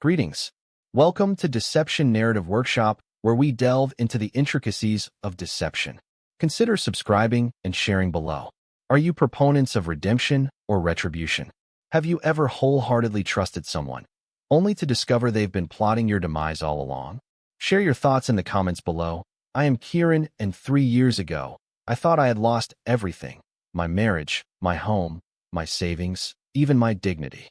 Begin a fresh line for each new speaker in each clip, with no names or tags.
Greetings. Welcome to Deception Narrative Workshop, where we delve into the intricacies of deception. Consider subscribing and sharing below. Are you proponents of redemption or retribution? Have you ever wholeheartedly trusted someone, only to discover they've been plotting your demise all along? Share your thoughts in the comments below. I am Kieran, and 3 years ago, I thought I had lost everything: my marriage, my home, my savings, even my dignity.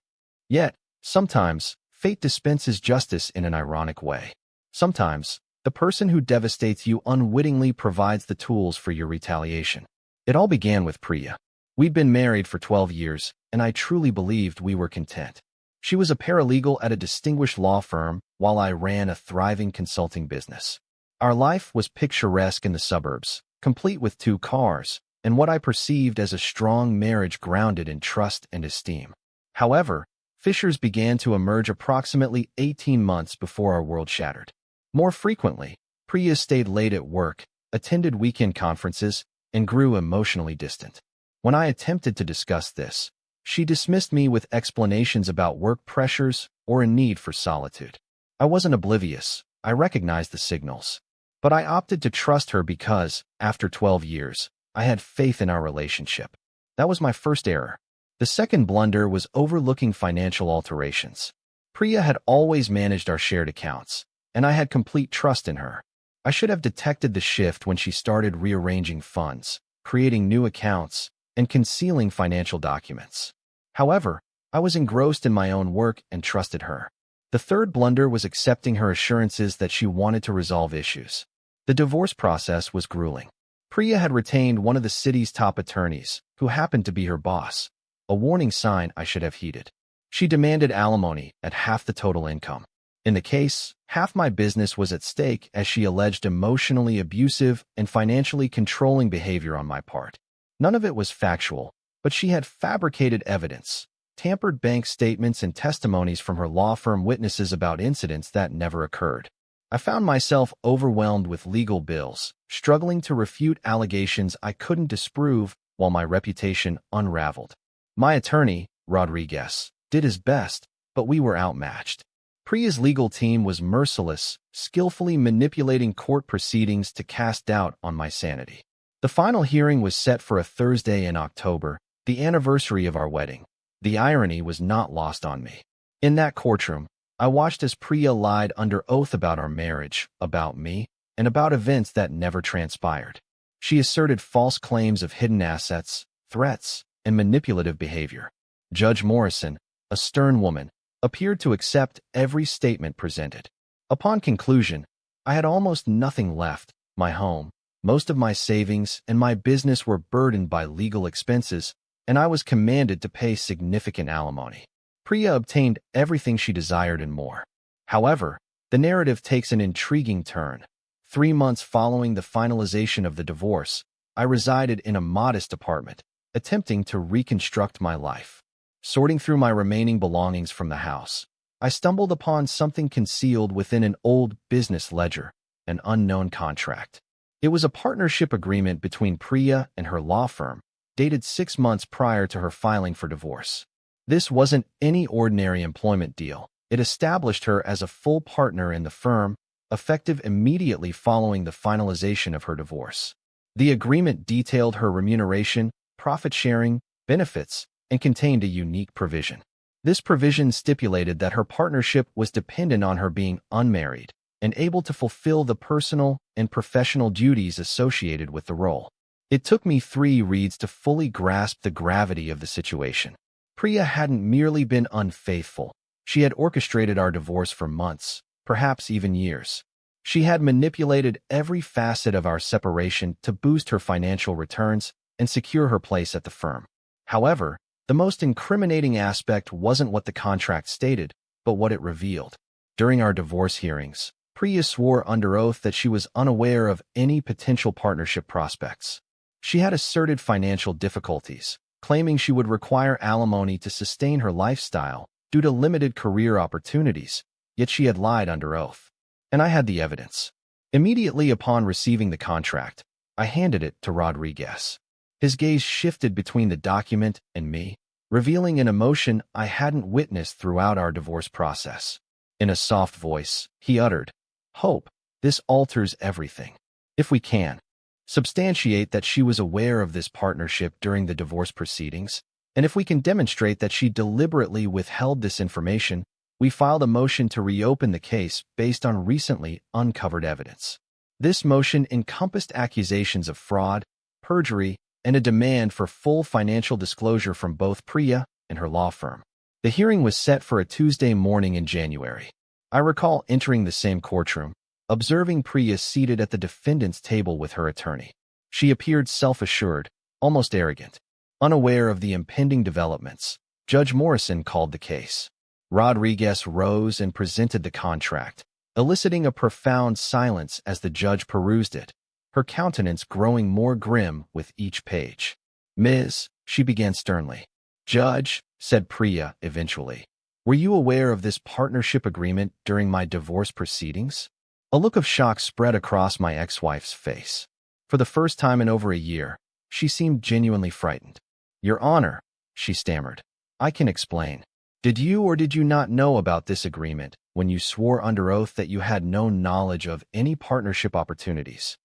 Yet, sometimes, fate dispenses justice in an ironic way. Sometimes, the person who devastates you unwittingly provides the tools for your retaliation. It all began with Priya. We'd been married for 12 years, and I truly believed we were content. She was a paralegal at a distinguished law firm, while I ran a thriving consulting business. Our life was picturesque in the suburbs, complete with 2 cars, and what I perceived as a strong marriage grounded in trust and esteem. However, fissures began to emerge approximately 18 months before our world shattered. More frequently, Priya stayed late at work, attended weekend conferences, and grew emotionally distant. When I attempted to discuss this, she dismissed me with explanations about work pressures or a need for solitude. I wasn't oblivious. I recognized the signals. But I opted to trust her because, after 12 years, I had faith in our relationship. That was my first error. The second blunder was overlooking financial alterations. Priya had always managed our shared accounts, and I had complete trust in her. I should have detected the shift when she started rearranging funds, creating new accounts, and concealing financial documents. However, I was engrossed in my own work and trusted her. The third blunder was accepting her assurances that she wanted to resolve issues. The divorce process was grueling. Priya had retained one of the city's top attorneys, who happened to be her boss. A warning sign I should have heeded. She demanded alimony at half the total income. In the case, half my business was at stake, as she alleged emotionally abusive and financially controlling behavior on my part. None of it was factual, but she had fabricated evidence, tampered bank statements and testimonies from her law firm witnesses about incidents that never occurred. I found myself overwhelmed with legal bills, struggling to refute allegations I couldn't disprove while my reputation unraveled. My attorney, Rodriguez, did his best, but we were outmatched. Priya's legal team was merciless, skillfully manipulating court proceedings to cast doubt on my sanity. The final hearing was set for a Thursday in October, the anniversary of our wedding. The irony was not lost on me. In that courtroom, I watched as Priya lied under oath about our marriage, about me, and about events that never transpired. She asserted false claims of hidden assets, threats, and manipulative behavior. Judge Morrison, a stern woman, appeared to accept every statement presented. Upon conclusion, I had almost nothing left. My home, most of my savings, and my business were burdened by legal expenses, and I was commanded to pay significant alimony. Priya obtained everything she desired and more. However, the narrative takes an intriguing turn. 3 months following the finalization of the divorce, I resided in a modest apartment, attempting to reconstruct my life. Sorting through my remaining belongings from the house, I stumbled upon something concealed within an old business ledger: an unknown contract. It was a partnership agreement between Priya and her law firm, dated 6 months prior to her filing for divorce. This wasn't any ordinary employment deal. It established her as a full partner in the firm, effective immediately following the finalization of her divorce. The agreement detailed her remuneration, profit sharing, benefits, and contained a unique provision. This provision stipulated that her partnership was dependent on her being unmarried and able to fulfill the personal and professional duties associated with the role. It took me 3 reads to fully grasp the gravity of the situation. Priya hadn't merely been unfaithful. She had orchestrated our divorce for months, perhaps even years. She had manipulated every facet of our separation to boost her financial returns and secure her place at the firm. However, the most incriminating aspect wasn't what the contract stated, but what it revealed. During our divorce hearings, Priya swore under oath that she was unaware of any potential partnership prospects. She had asserted financial difficulties, claiming she would require alimony to sustain her lifestyle due to limited career opportunities, yet she had lied under oath. And I had the evidence. Immediately upon receiving the contract, I handed it to Rodriguez. His gaze shifted between the document and me, revealing an emotion I hadn't witnessed throughout our divorce process: In a soft voice, he uttered, "Hope, this alters everything. If we can substantiate that she was aware of this partnership during the divorce proceedings, and if we can demonstrate that she deliberately withheld this information, we filed a motion to reopen the case based on recently uncovered evidence." This motion encompassed accusations of fraud, perjury, and a demand for full financial disclosure from both Priya and her law firm. The hearing was set for a Tuesday morning in January. I recall entering the same courtroom, observing Priya seated at the defendant's table with her attorney. She appeared self-assured, almost arrogant. Unaware of the impending developments, Judge Morrison called the case. Rodriguez rose and presented the contract, eliciting a profound silence as the judge perused it, her countenance growing more grim with each page. "Ms.," she began sternly. "Judge," said Priya eventually, "were you aware of this partnership agreement during my divorce proceedings?" A look of shock spread across my ex-wife's face. For the first time in over a year, she seemed genuinely frightened. "Your Honor," she stammered, "I can explain. Did you or did you not know about this agreement when you swore under oath that you had no knowledge of any partnership opportunities?"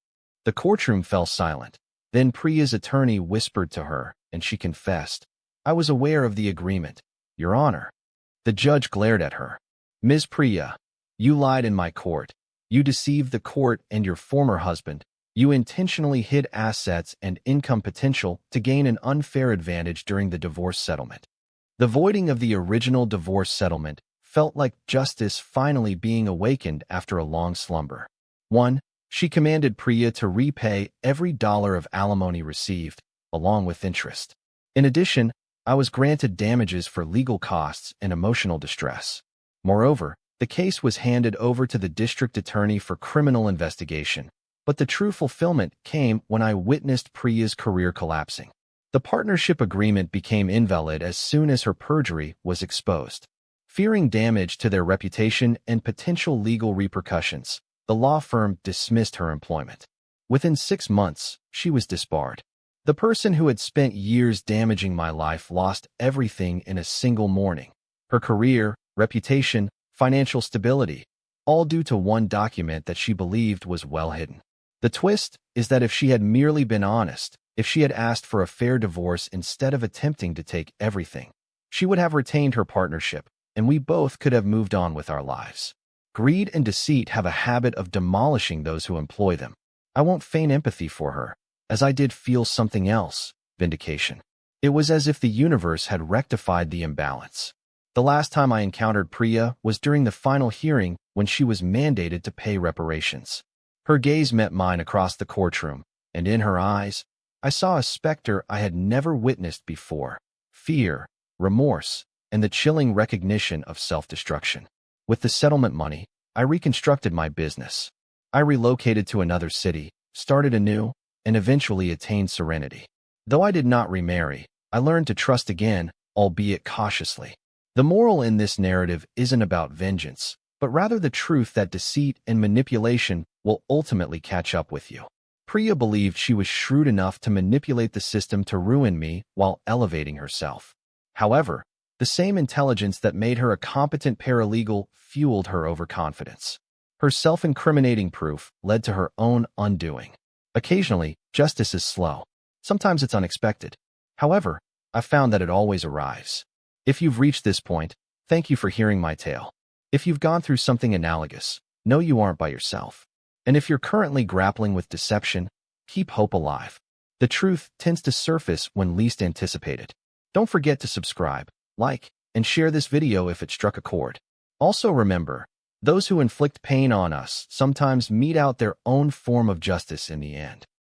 The courtroom fell silent. Then Priya's attorney whispered to her, and she confessed, "I was aware of the agreement, Your Honor." The judge glared at her. "Ms. Priya, you lied in my court. You deceived the court and your former husband. You intentionally hid assets and income potential to gain an unfair advantage during the divorce settlement." The voiding of the original divorce settlement felt like justice finally being awakened after a long slumber. 1. She commanded Priya to repay every dollar of alimony received, along with interest. In addition, I was granted damages for legal costs and emotional distress. Moreover, the case was handed over to the district attorney for criminal investigation, but the true fulfillment came when I witnessed Priya's career collapsing. The partnership agreement became invalid as soon as her perjury was exposed. Fearing damage to their reputation and potential legal repercussions, the law firm dismissed her employment. Within 6 months, she was disbarred. The person who had spent years damaging my life lost everything in a single morning: her career, reputation, financial stability, all due to one document that she believed was well hidden. The twist is that if she had merely been honest, if she had asked for a fair divorce instead of attempting to take everything, she would have retained her partnership, and we both could have moved on with our lives. Greed and deceit have a habit of demolishing those who employ them. I won't feign empathy for her, as I did feel something else: vindication. It was as if the universe had rectified the imbalance. The last time I encountered Priya was during the final hearing when she was mandated to pay reparations. Her gaze met mine across the courtroom, and in her eyes, I saw a specter I had never witnessed before: fear, remorse, and the chilling recognition of self-destruction. With the settlement money, I reconstructed my business. I relocated to another city, started anew, and eventually attained serenity. Though I did not remarry, I learned to trust again, albeit cautiously. The moral in this narrative isn't about vengeance, but rather the truth that deceit and manipulation will ultimately catch up with you. Priya believed she was shrewd enough to manipulate the system to ruin me while elevating herself. However, the same intelligence that made her a competent paralegal fueled her overconfidence. Her self-incriminating proof led to her own undoing. Occasionally, justice is slow. Sometimes it's unexpected. However, I've found that it always arrives. If you've reached this point, thank you for hearing my tale. If you've gone through something analogous, know you aren't by yourself. And if you're currently grappling with deception, keep hope alive. The truth tends to surface when least anticipated. Don't forget to subscribe, like, and share this video if it struck a chord. Also remember, those who inflict pain on us sometimes mete out their own form of justice in the end.